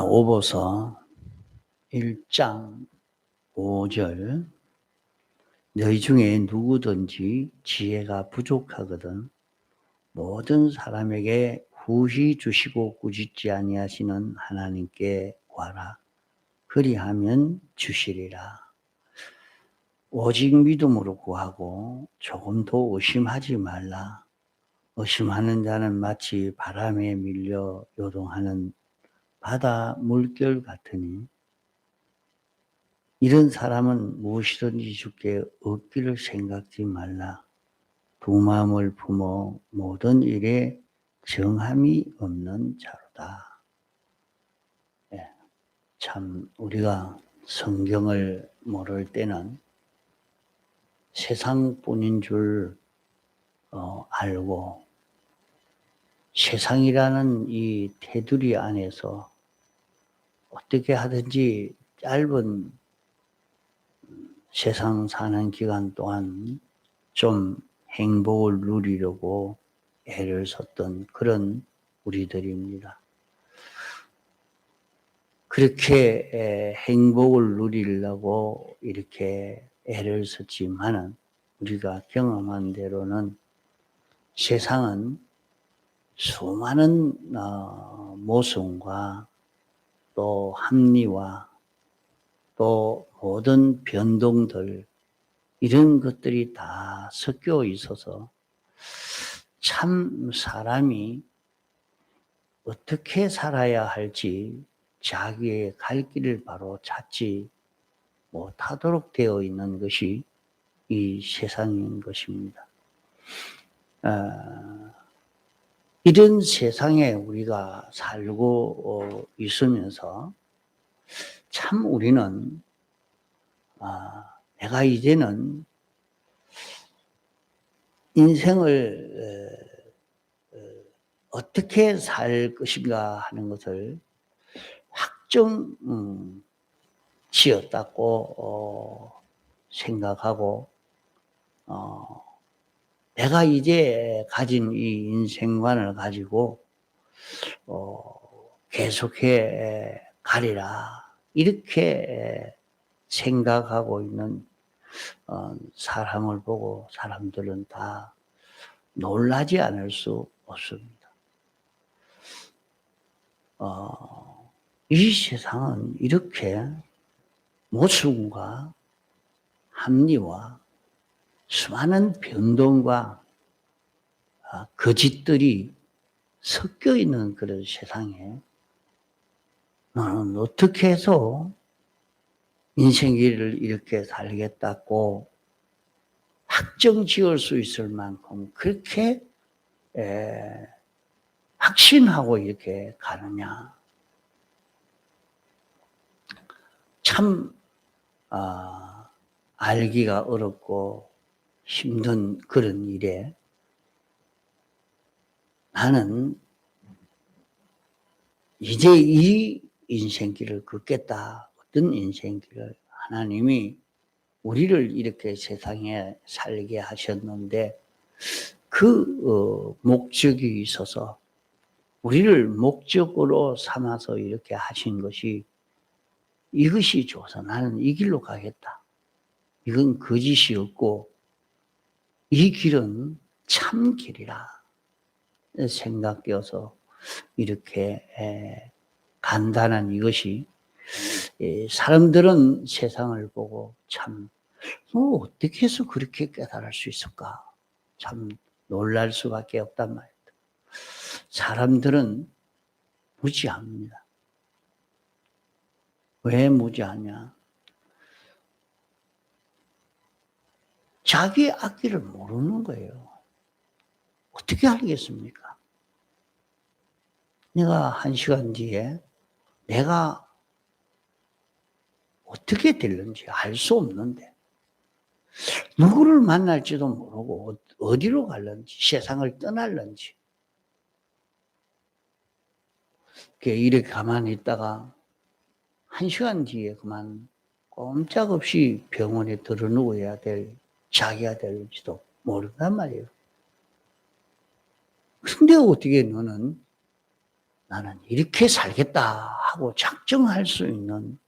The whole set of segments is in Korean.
야고보서 1장 5절 너희 중에 누구든지 지혜가 부족하거든 모든 사람에게 후히 주시고 꾸짖지 아니하시는 하나님께 구하라. 그리하면 주시리라. 오직 믿음으로 구하고 조금도 의심하지 말라. 의심하는 자는 마치 바람에 밀려 요동하는 바다 물결 같으니 이런 사람은 무엇이든지 주께 얻기를 생각지 말라. 두 마음을 품어 모든 일에 정함이 없는 자로다. 참 우리가 성경을 모를 때는 세상뿐인 줄 알고 세상이라는 이 테두리 안에서 어떻게 하든지 짧은 세상 사는 기간 동안 좀 행복을 누리려고 애를 썼던 그런 우리들입니다. 그렇게 행복을 누리려고 이렇게 애를 썼지만은 우리가 경험한 대로는 세상은 수많은 모순과 또 합리화 또 모든 변동들 이런 것들이 다 섞여 있어서 참 사람이 어떻게 살아야 할지 자기의 갈 길을 바로 찾지 못하도록 되어 있는 것이 이 세상인 것입니다. 이런 세상에 우리가 살고 있으면서 참 우리는 내가 이제는 인생을 어떻게 살 것인가 하는 것을 확정 지었다고 생각하고 내가 이제 가진 이 인생관을 가지고 계속해 가리라 이렇게 생각하고 있는 사람을 보고 사람들은 다 놀라지 않을 수 없습니다. 이 세상은 이렇게 모순과 합리와 수많은 변동과 거짓들이 섞여 있는 그런 세상에 너는 어떻게 해서 인생길을 이렇게 살겠다고 확정 지을 수 있을 만큼 그렇게 확신하고 이렇게 가느냐. 참 알기가 어렵고 힘든 그런 일에 나는 이제 이 인생길을 걷겠다. 어떤 인생길을 하나님이 우리를 이렇게 세상에 살게 하셨는데 그 목적이 있어서 우리를 목적으로 삼아서 이렇게 하신 것이 이것이 좋아서 나는 이 길로 가겠다. 이건 거짓이 없고 이 길은 참 길이라 생각되어서 이렇게 간단한 이것이 사람들은 세상을 보고 참 어떻게 해서 그렇게 깨달을 수 있을까? 참 놀랄 수밖에 없단 말이다. 사람들은 무지합니다. 왜 무지하냐? 자기의 앞길을 모르는 거예요. 어떻게 알겠습니까? 내가 1시간 뒤에 내가 어떻게 될는지 알 수 없는데 누구를 만날지도 모르고 어디로 갈는지 세상을 떠날는지 이렇게 가만히 있다가 1시간 뒤에 그만 꼼짝없이 병원에 들어누워야 될 자기가 될지도 모른단 말이에요. 근데 어떻게 너는 나는 이렇게 살겠다 하고 작정할 수 있는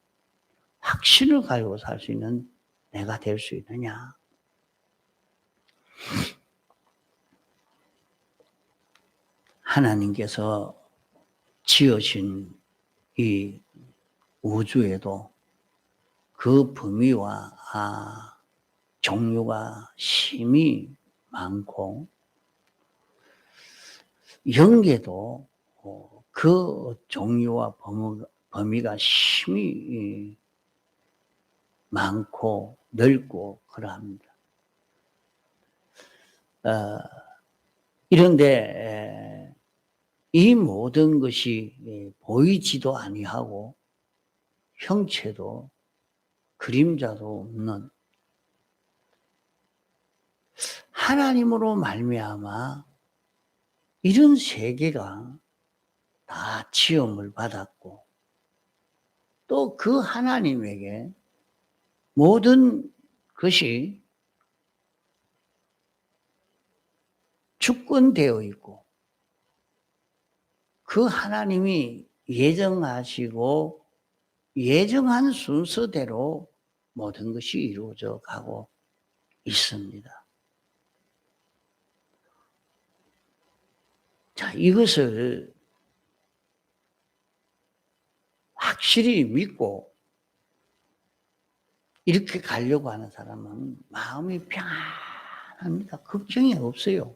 확신을 가지고 살 수 있는 내가 될 수 있느냐. 하나님께서 지으신 이 우주에도 그 범위와 종류가 심히 많고 영계도 그 종류와 범위가 심히 많고 넓고 그러합니다. 이런데 이 모든 것이 보이지도 아니하고 형체도 그림자도 없는 하나님으로 말미암아 이런 세계가 다 지음을 받았고 또 그 하나님에게 모든 것이 주권되어 있고 그 하나님이 예정하시고 예정한 순서대로 모든 것이 이루어져 가고 있습니다. 자, 이것을 확실히 믿고 이렇게 가려고 하는 사람은 마음이 평안합니다. 걱정이 없어요.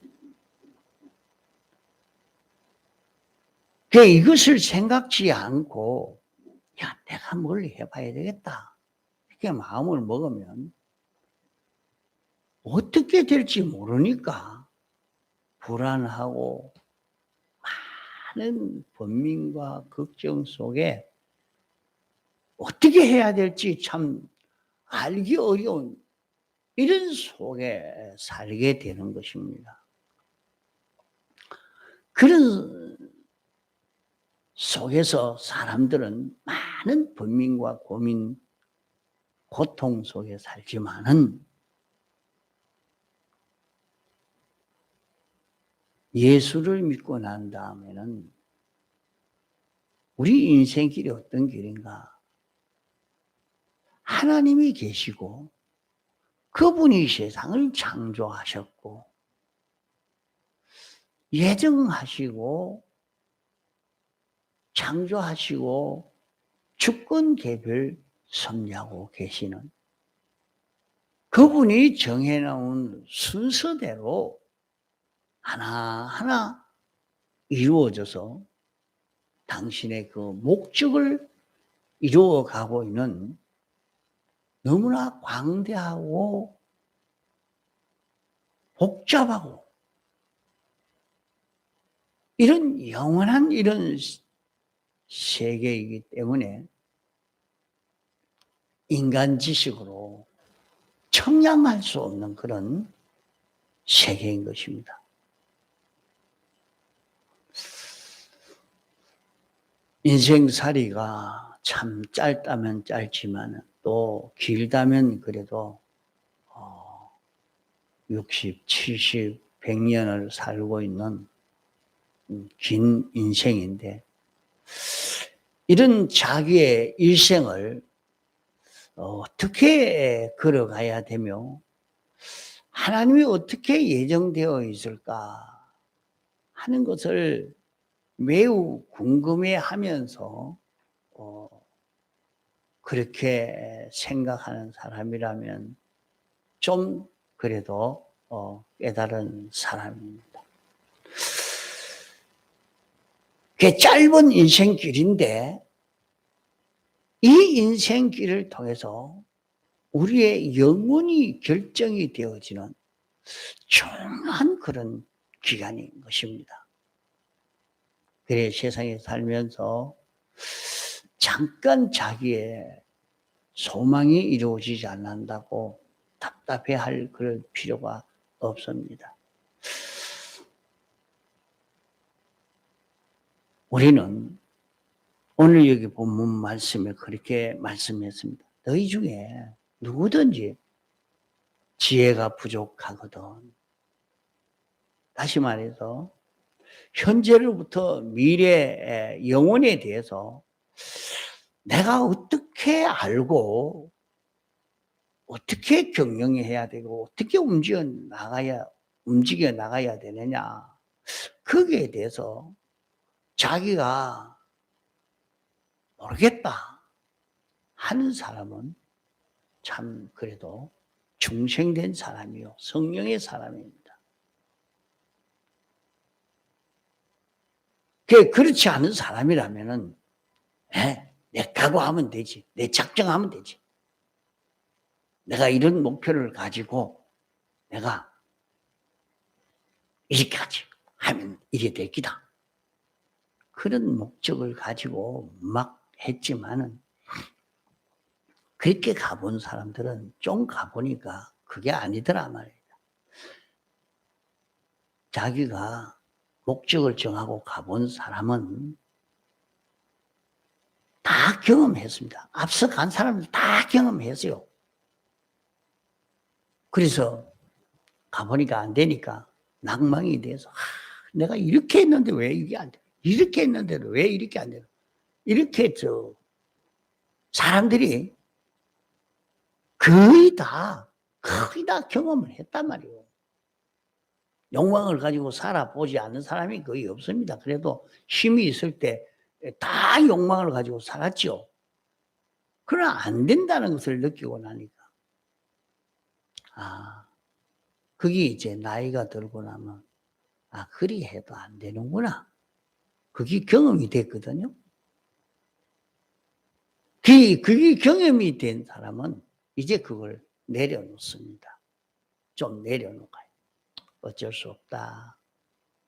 이것을 생각지 않고 야, 내가 뭘 해봐야 되겠다. 이렇게 마음을 먹으면 어떻게 될지 모르니까 불안하고 많은 번민과 걱정 속에 어떻게 해야 될지 참 알기 어려운 이런 속에 살게 되는 것입니다. 그런 속에서 사람들은 많은 번민과 고민, 고통 속에 살지만은 예수를 믿고 난 다음에는 우리 인생길이 어떤 길인가? 하나님이 계시고 그분이 세상을 창조하셨고 예정하시고 창조하시고 주권 개별 섭리하고 계시는 그분이 정해놓은 순서대로 하나하나 이루어져서 당신의 그 목적을 이루어가고 있는 너무나 광대하고 복잡하고 이런 영원한 이런 세계이기 때문에 인간 지식으로 청량할 수 없는 그런 세계인 것입니다. 인생살이가 참 짧다면 짧지만 또 길다면 그래도 60, 70, 100년을 살고 있는 긴 인생인데 이런 자기의 일생을 어떻게 걸어가야 되며 하나님이 어떻게 예정되어 있을까 하는 것을 매우 궁금해하면서 그렇게 생각하는 사람이라면 좀 그래도 깨달은 사람입니다. 그 짧은 인생길인데 이 인생길을 통해서 우리의 영혼이 결정이 되어지는 중요한 그런 기간인 것입니다. 그래 세상에 살면서 잠깐 자기의 소망이 이루어지지 않는다고 답답해할 그럴 필요가 없습니다. 우리는 오늘 여기 본문 말씀에 그렇게 말씀했습니다. 너희 중에 누구든지 지혜가 부족하거든. 다시 말해서 현재로부터 미래의 영혼에 대해서 내가 어떻게 알고 어떻게 경영해야 되고 어떻게 움직여 나가야 되느냐. 거기에 대해서 자기가 모르겠다 하는 사람은 참 그래도 중생된 사람이요. 성령의 사람입니다. 그렇지 않은 사람이라면은 내 각오하면 되지. 내 작정하면 되지. 내가 이런 목표를 가지고 내가 이렇게까지 하면 이래 될 기다. 그런 목적을 가지고 막 했지만은 그렇게 가본 사람들은 좀 가보니까 그게 아니더라 말이야. 자기가 목적을 정하고 가본 사람은 다 경험했습니다. 앞서 간 사람들 다 경험했어요. 그래서 가보니까 안 되니까 낭망이 돼서 내가 이렇게 했는데 왜 이게 안 돼? 이렇게 했는데도 왜 이렇게 안 돼? 이렇게 사람들이 거의 다 경험을 했단 말이에요. 욕망을 가지고 살아보지 않는 사람이 거의 없습니다. 그래도 힘이 있을 때 다 욕망을 가지고 살았죠. 그러나 안 된다는 것을 느끼고 나니까 그게 이제 나이가 들고 나면 그리 해도 안 되는구나. 그게 경험이 됐거든요. 그게 경험이 된 사람은 이제 그걸 내려놓습니다. 좀 내려놓아요. 어쩔 수 없다.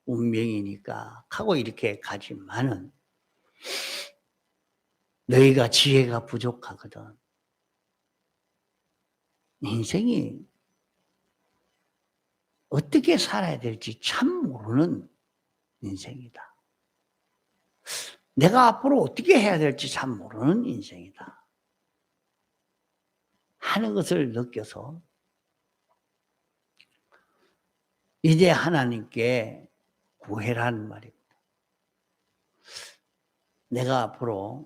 운명이니까 하고 이렇게 가지만은 너희가 지혜가 부족하거든. 인생이 어떻게 살아야 될지 참 모르는 인생이다. 내가 앞으로 어떻게 해야 될지 참 모르는 인생이다. 하는 것을 느껴서 이제 하나님께 구해라는 말입니다. 내가 앞으로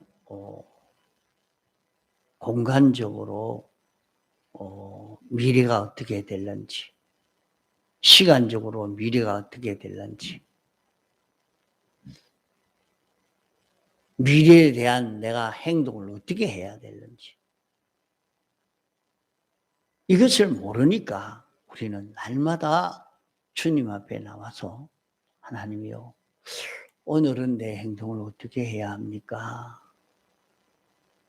공간적으로 미래가 어떻게 될런지, 시간적으로 미래가 어떻게 될런지, 미래에 대한 내가 행동을 어떻게 해야 되는지 이것을 모르니까 우리는 날마다 주님 앞에 나와서 하나님이요, 오늘은 내 행동을 어떻게 해야 합니까?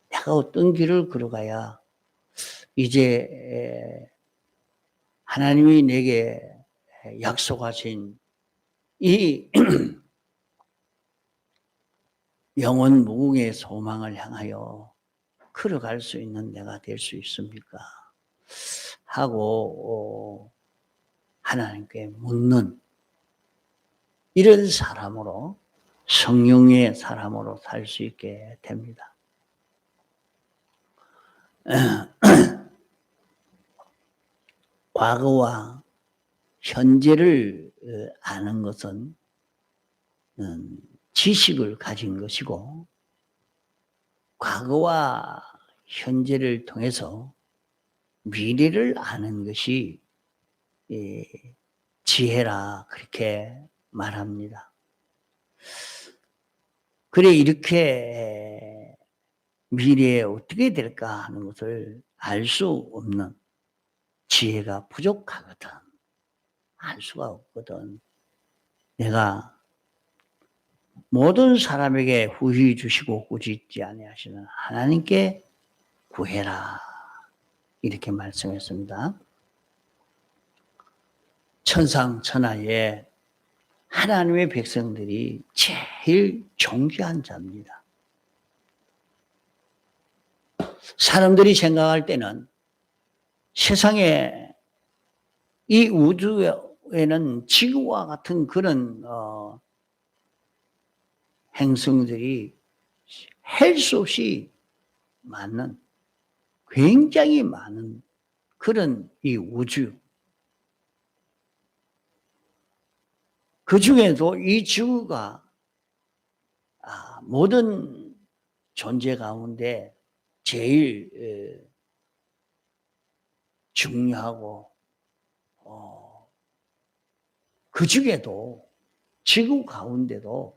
내가 어떤 길을 걸어가야 이제 하나님이 내게 약속하신 이 영원 무궁의 소망을 향하여 걸어갈 수 있는 내가 될 수 있습니까? 하고 하나님께 묻는 이런 사람으로, 성령의 사람으로 살 수 있게 됩니다. 과거와 현재를 아는 것은 지식을 가진 것이고, 과거와 현재를 통해서 미래를 아는 것이 지혜라 그렇게 말합니다. 그래 이렇게 미래에 어떻게 될까 하는 것을 알 수 없는 지혜가 부족하거든. 알 수가 없거든. 내가 모든 사람에게 후히 주시고 꾸짖지 아니하시는 하나님께 구해라 이렇게 말씀했습니다. 천상천하에 하나님의 백성들이 제일 존귀한 자입니다. 사람들이 생각할 때는 세상에 이 우주에는 지구와 같은 그런 행성들이 할 수 없이 많은, 굉장히 많은 그런 이 우주, 그 중에도 이 지구가 모든 존재 가운데 제일 중요하고 그 중에도 지구 가운데도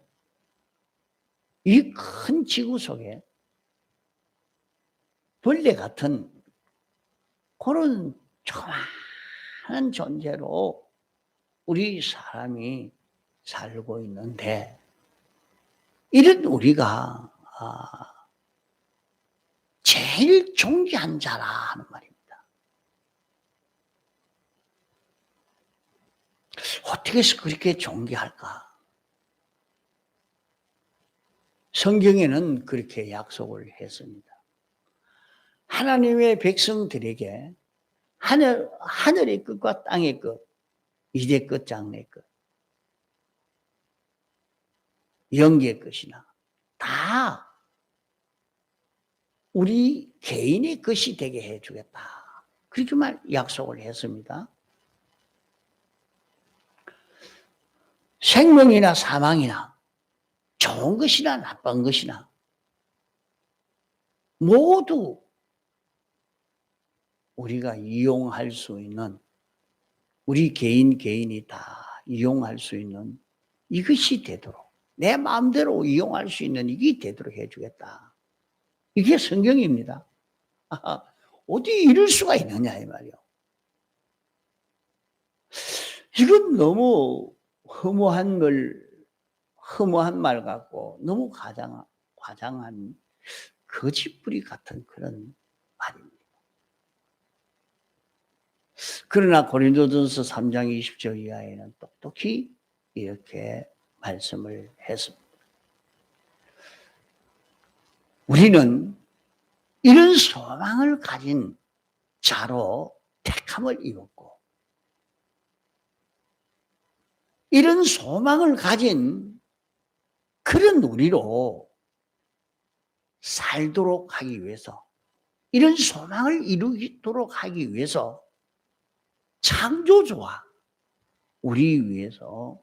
이 큰 지구 속에 벌레 같은 그런 조그마한 존재로 우리 사람이 살고 있는데 이런 우리가 제일 존귀한 자라 하는 말입니다. 어떻게 해서 그렇게 존귀할까? 성경에는 그렇게 약속을 했습니다. 하나님의 백성들에게 하늘의 끝과 땅의 끝, 이대 끝, 장래 끝, 영계 끝이나 다 우리 개인의 것이 되게 해주겠다. 그렇게만 약속을 했습니다. 생명이나 사망이나 좋은 것이나 나쁜 것이나 모두 우리가 이용할 수 있는, 우리 개인이 다 이용할 수 있는 이것이 되도록, 내 마음대로 이용할 수 있는 이게 되도록 해주겠다. 이게 성경입니다. 어디 이럴 수가 있느냐 이 말이요. 이건 너무 허무한 말 같고 너무 과장한 거짓부리 같은 그런 말입니다. 그러나 고린도전서 3장 20절 이하에는 똑똑히 이렇게 말씀을 했습니다. 우리는 이런 소망을 가진 자로 택함을 입었고 이런 소망을 가진 그런 우리로 살도록 하기 위해서, 이런 소망을 이루도록 하기 위해서 창조주와 우리 위해서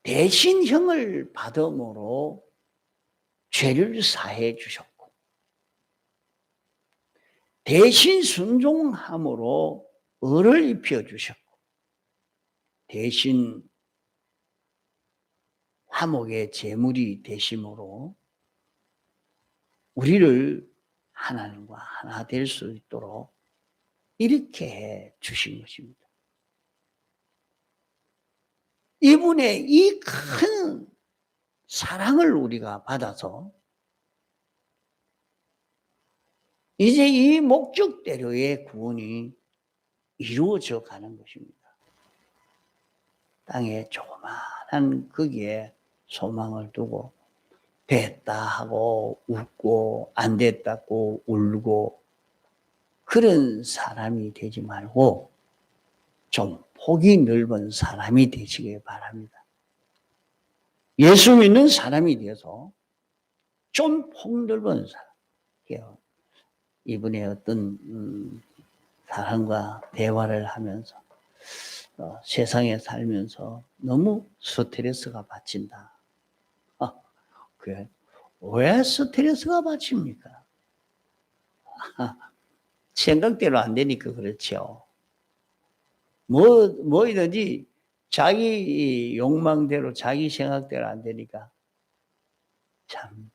대신형을 받음으로 죄를 사해 주셨고 대신 순종함으로 의를 입혀 주셨고 대신 화목의 제물이 되심으로 우리를 하나님과 하나 될 수 있도록 이렇게 해 주신 것입니다. 이분의 이 큰 사랑을 우리가 받아서 이제 이 목적대로의 구원이 이루어져 가는 것입니다. 땅에 조그마한 거기에 소망을 두고 됐다 하고 웃고 안 됐다고 울고 그런 사람이 되지 말고 좀 폭이 넓은 사람이 되시길 바랍니다. 예수 믿는 사람이 되어서 좀 폭 넓은 사람. 이분의 어떤 사람과 대화를 하면서 세상에 살면서 너무 스트레스가 받친다. 그래. 왜 스트레스가 받칩니까? 생각대로 안 되니까 그렇죠. 뭐이든지 자기 욕망대로 자기 생각대로 안 되니까 참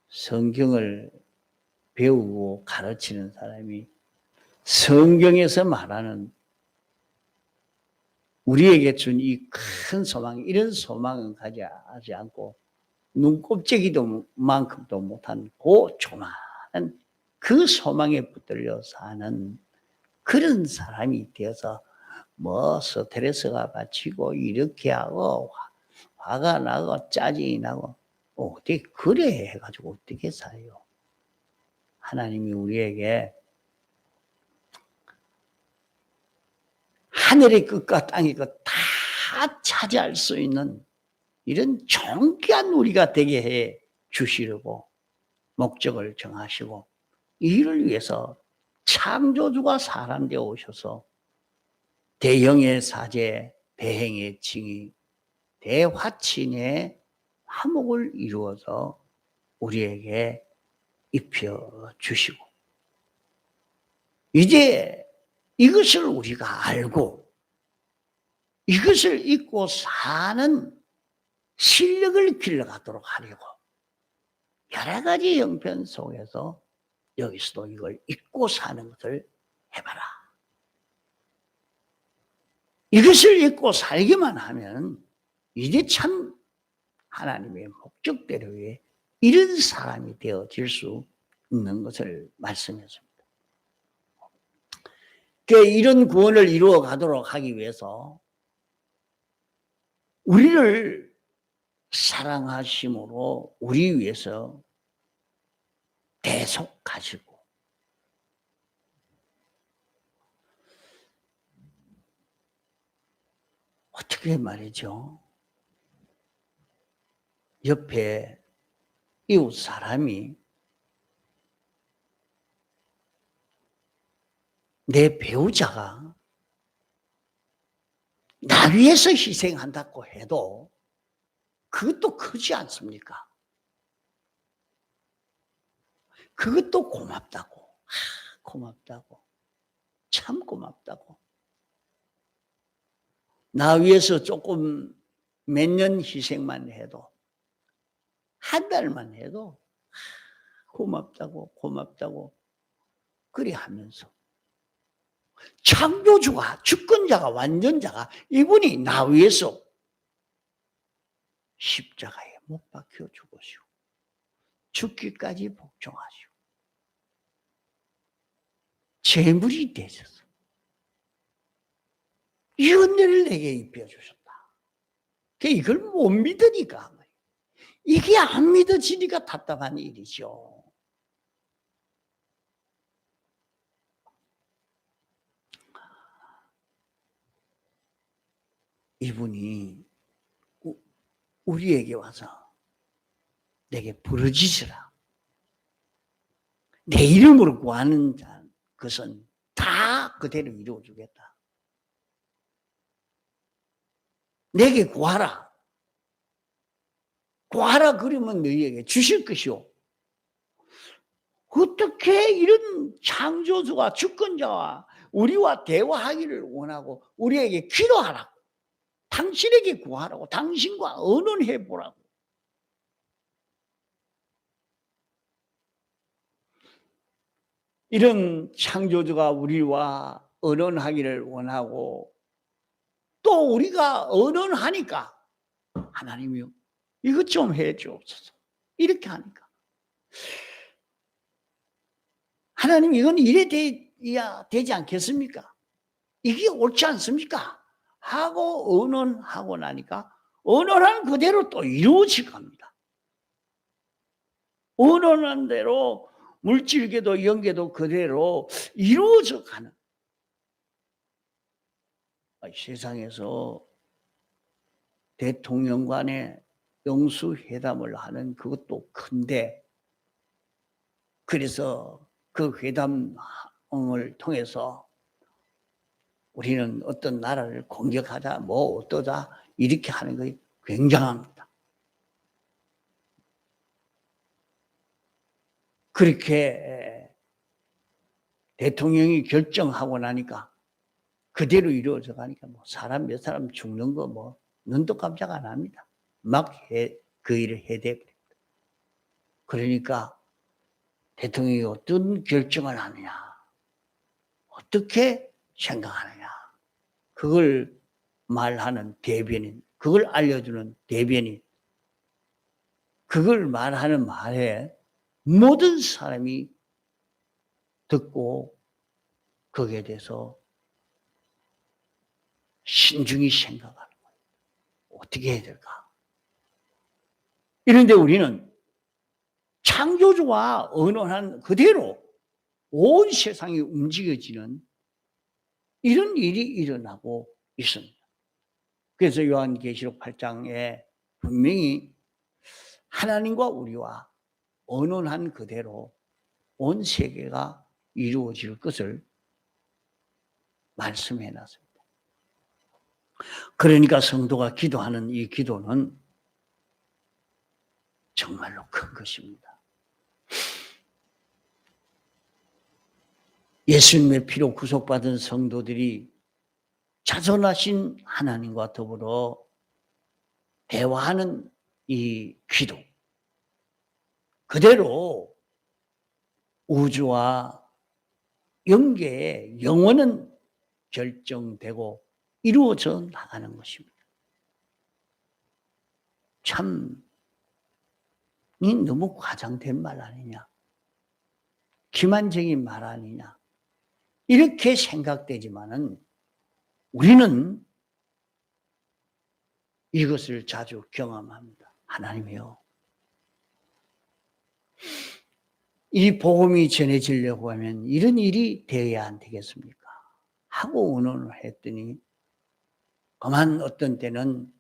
성경을 배우고 가르치는 사람이 성경에서 말하는 우리에게 준 이 큰 소망, 이런 소망은 가지지 않고 눈곱재기도 만큼도 못한 그 조만한 그 소망에 붙들려 사는 그런 사람이 되어서 뭐 스트레스가 받치고 이렇게 하고 화가 나고 짜증이 나고 어떻게 그래 해가지고 어떻게 살아요? 하나님이 우리에게 하늘의 끝과 땅의 끝 다 차지할 수 있는 이런 존귀한 우리가 되게 해 주시려고 목적을 정하시고 이를 위해서 창조주가 사람 되어 오셔서 대형의 사제, 대행의 칭의, 대화친의 화목을 이루어서 우리에게 입혀 주시고, 이제 이것을 우리가 알고 이것을 잊고 사는 실력을 길러가도록 하려고 여러 가지 형편 속에서 여기서도 이걸 잊고 사는 것을 해봐라. 이것을 잊고 살기만 하면 이제 참 하나님의 목적대로의 이런 사람이 되어질 수 있는 것을 말씀했습니다. 이런 구원을 이루어 가도록 하기 위해서 우리를 사랑하심으로 우리 위해서 대속하시고, 어떻게 말이죠? 옆에 이웃 사람이 내 배우자가 나 위해서 희생한다고 해도 그것도 크지 않습니까? 그것도 고맙다고. 고맙다고. 참 고맙다고. 나 위해서 조금 몇 년 희생만 해도, 한 달만 해도 고맙다고 고맙다고 그리 하면서, 창조주가, 주권자가, 완전자가 이분이 나 위해서 십자가에 못 박혀 죽으시고 죽기까지 복종하시고 제물이 되셔서 이 은혜를 내게 입혀주셨다. 이걸 못 믿으니까, 이게 안 믿어지니까 답답한 일이죠. 이분이 우리에게 와서 내게 부르짖으라. 내 이름으로 구하는 자, 그것은 다 그대로 이루어주겠다. 내게 구하라. 구하라 그러면 너희에게 주실 것이요. 어떻게 이런 창조주와 주권자와 우리와 대화하기를 원하고 우리에게 기도하라고, 당신에게 구하라고, 당신과 언언해 보라고. 이런 창조주가 우리와 언언하기를 원하고 또 우리가 언언하니까 하나님이요, 이것 좀 해 주옵소서. 이렇게 하니까 하나님, 이건 이래 돼야 되지 않겠습니까? 이게 옳지 않습니까? 하고 언언하고 나니까 언언한 그대로 또 이루어질 겁니다. 언언한 대로 물질계도 영계도 그대로 이루어져 가는, 세상에서 대통령 간의 영수회담을 하는 그것도 큰데, 그래서 그 회담을 통해서 우리는 어떤 나라를 공격하자, 뭐 어떠자, 이렇게 하는 것이 굉장합니다. 그렇게 대통령이 결정하고 나니까 그대로 이루어져 가니까 뭐 사람 몇 사람 죽는 거 뭐 눈도 깜짝 안 합니다. 막 그 일을 해대버립니다. 그러니까 대통령이 어떤 결정을 하느냐, 어떻게 생각하느냐, 그걸 말하는 대변인, 그걸 알려주는 대변인, 그걸 말하는 말에 모든 사람이 듣고 거기에 대해서 신중히 생각하는 거예요. 어떻게 해야 될까? 이런데 우리는 창조주와 언언한 그대로 온 세상이 움직여지는 이런 일이 일어나고 있습니다. 그래서 요한계시록 8장에 분명히 하나님과 우리와 언언한 그대로 온 세계가 이루어질 것을 말씀해 놨습니다. 그러니까 성도가 기도하는 이 기도는 정말로 큰 것입니다. 예수님의 피로 구속받은 성도들이 자존하신 하나님과 더불어 대화하는 이 기도, 그대로 우주와 영계의 영원은 결정되고 이루어져 나가는 것입니다. 참, 이 너무 과장된 말 아니냐? 기만적인 말 아니냐? 이렇게 생각되지만은 우리는 이것을 자주 경험합니다. 하나님이요, 이 복음이 전해지려고 하면 이런 일이 되어야 안 되겠습니까? 하고 의논을 했더니 그만 어떤 때는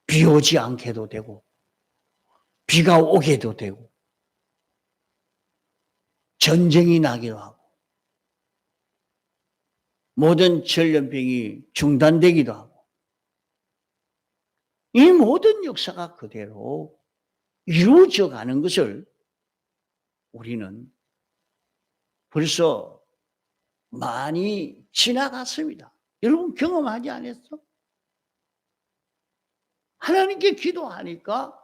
비 오지 않게도 되고 비가 오게도 되고 전쟁이 나기도 하고 모든 전염병이 중단되기도 하고 이 모든 역사가 그대로 이루어져 가는 것을 우리는 벌써 많이 지나갔습니다. 여러분 경험하지 않았어? 하나님께 기도하니까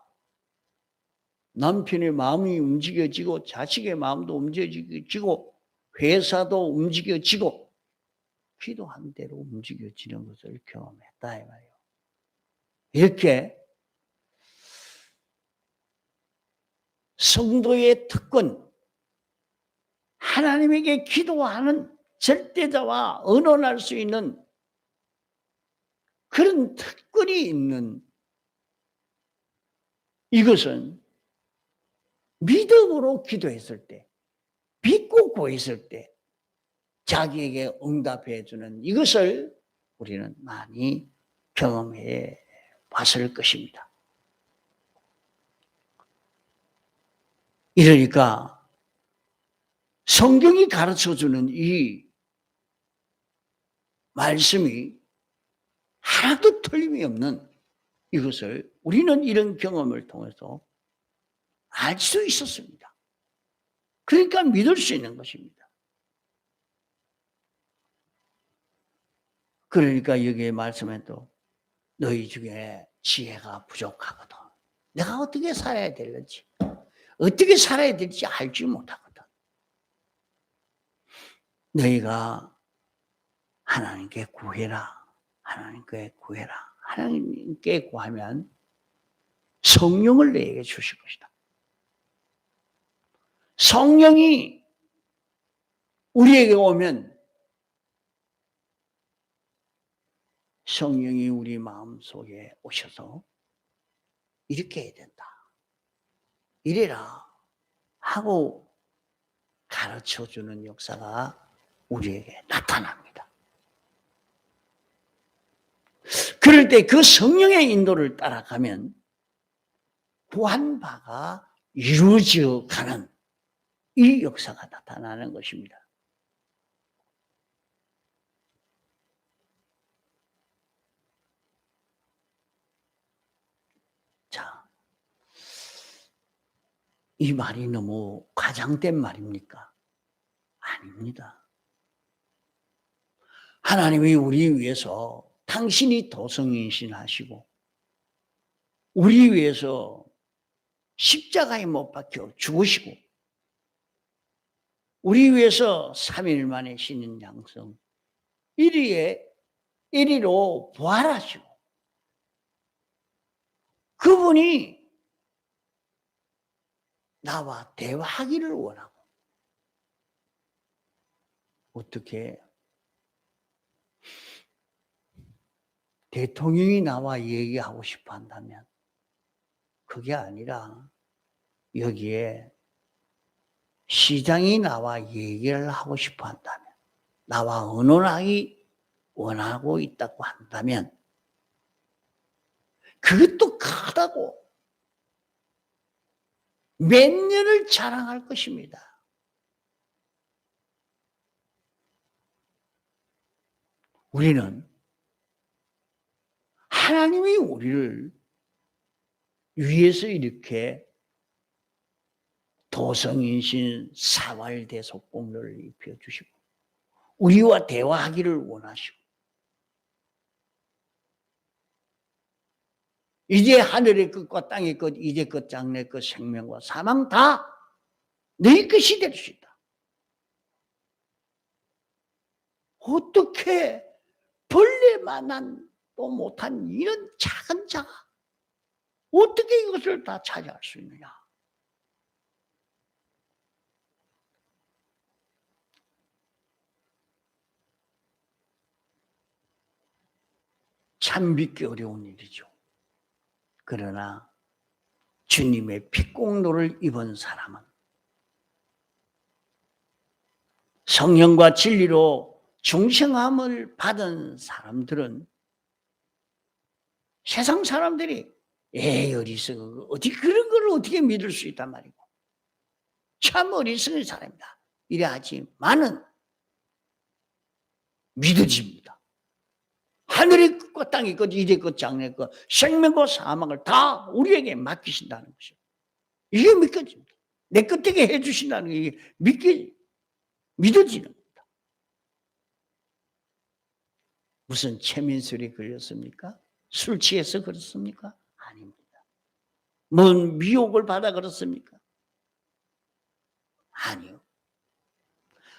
남편의 마음이 움직여지고 자식의 마음도 움직여지고 회사도 움직여지고 기도한 대로 움직여지는 것을 경험했다 이 말이에요. 이렇게 성도의 특권, 하나님에게 기도하는 절대자와 의논할 수 있는 그런 특권이 있는 이것은 믿음으로 기도했을 때, 믿고 구했을 때 자기에게 응답해 주는 이것을 우리는 많이 경험해 봤을 것입니다. 이러니까 성경이 가르쳐주는 이 말씀이 하나도 틀림이 없는 이것을 우리는 이런 경험을 통해서 알 수 있었습니다. 그러니까 믿을 수 있는 것입니다. 그러니까 여기에 말씀에 또 너희 중에 지혜가 부족하거든. 내가 어떻게 살아야 될지, 어떻게 살아야 될지 알지 못하거든. 너희가 하나님께 구해라. 하나님께 구해라. 하나님께 구하면 성령을 너희에게 주실 것이다. 성령이 우리에게 오면 성령이 우리 마음속에 오셔서 이렇게 해야 된다. 이래라 하고 가르쳐주는 역사가 우리에게 나타납니다. 그럴 때 그 성령의 인도를 따라가면 구한 바가 이루어져 가는 이 역사가 나타나는 것입니다. 자, 이 말이 너무 과장된 말입니까? 아닙니다. 하나님이 우리 위해서 당신이 도성인신하시고 우리 위해서 십자가에 못 박혀 죽으시고 우리 위해서 3일 만에 신인 양성 1위로 부활하시고 그분이 나와 대화하기를 원하고 어떻게 대통령이 나와 얘기하고 싶어 한다면 그게 아니라 여기에 시장이 나와 얘기를 하고 싶어 한다면 나와 의논하기 원하고 있다고 한다면 그것도 크다고 몇 년을 자랑할 것입니다. 우리는 하나님이 우리를 위에서 이렇게 도성인신 사활대속공로를 입혀주시고 우리와 대화하기를 원하시고 이제 하늘의 끝과 땅의 끝, 이제 끝, 장래 끝, 생명과 사망 다 내 것이 될 수 있다. 어떻게 벌레만한 또 못한 이런 작은 자가 어떻게 이것을 다 차지할 수 있느냐? 참 믿기 어려운 일이죠. 그러나 주님의 피공로를 입은 사람은 성령과 진리로 중생함을 받은 사람들은 세상 사람들이 어리석어 어떻게 그런 걸 어떻게 믿을 수 있단 말이고 참 어리석은 사람이다 이래 하지만은 믿어집니다. 하늘의 끝과 땅의 끝, 이제 끝, 장래 끝, 생명과 사망을 다 우리에게 맡기신다는 것이죠. 이게 믿겨집니다. 내 끝되게 해주신다는 게 믿어지는 겁니다. 무슨 최민술이 걸렸습니까? 술 취해서 그렇습니까? 아닙니다. 뭔 미혹을 받아 그렇습니까? 아니요.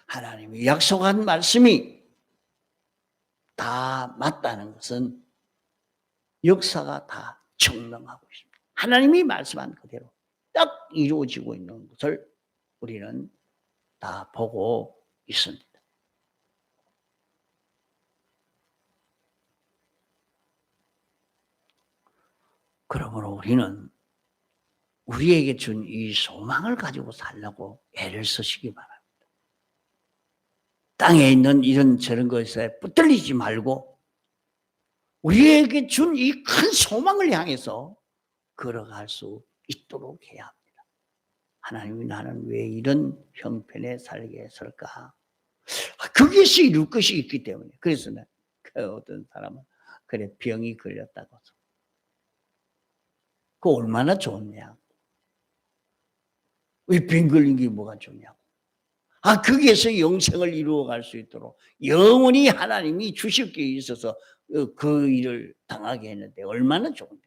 하나님이 약속한 말씀이 다 맞다는 것은 역사가 다 증명하고 있습니다. 하나님이 말씀한 그대로 딱 이루어지고 있는 것을 우리는 다 보고 있습니다. 그러므로 우리는 우리에게 준 이 소망을 가지고 살려고 애를 쓰시기 바랍니다. 땅에 있는 이런 저런 것에 붙들리지 말고 우리에게 준 이 큰 소망을 향해서 걸어갈 수 있도록 해야 합니다. 하나님이 나는 왜 이런 형편에 살게 했을까? 거기에서 이룰 것이 있기 때문에. 그래서 어떤 사람은 그래 병이 걸렸다고. 그 얼마나 좋냐? 왜 병 걸린 게 뭐가 좋냐고. 거기에서 영생을 이루어갈 수 있도록 영원히 하나님이 주실 게 있어서 그 일을 당하게 했는데 얼마나 좋냐.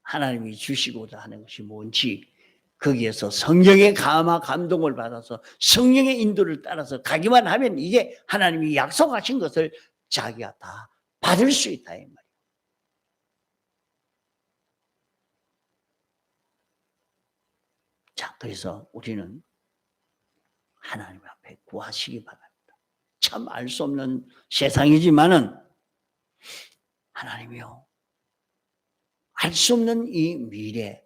하나님이 주시고자 하는 것이 뭔지 거기에서 성령의 감동을 받아서 성령의 인도를 따라서 가기만 하면 이제 하나님이 약속하신 것을 자기가 다 받을 수 있다 이 말이에요. 자, 그래서 우리는 하나님 앞에 구하시기 바랍니다. 참 알 수 없는 세상이지만은 하나님이요, 알 수 없는 이 미래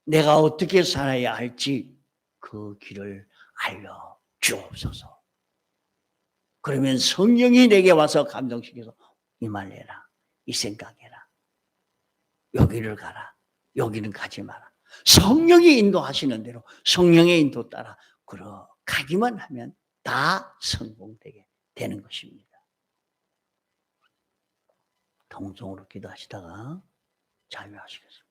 내가 어떻게 살아야 할지 그 길을 알려 주옵소서. 그러면 성령이 내게 와서 감동시켜서 이 말 해라, 이 생각해라, 여기를 가라, 여기는 가지 마라. 성령이 인도하시는 대로 성령의 인도 따라 가기만 하면 다 성공되게 되는 것입니다. 동성으로 기도하시다가 자유하시겠습니다.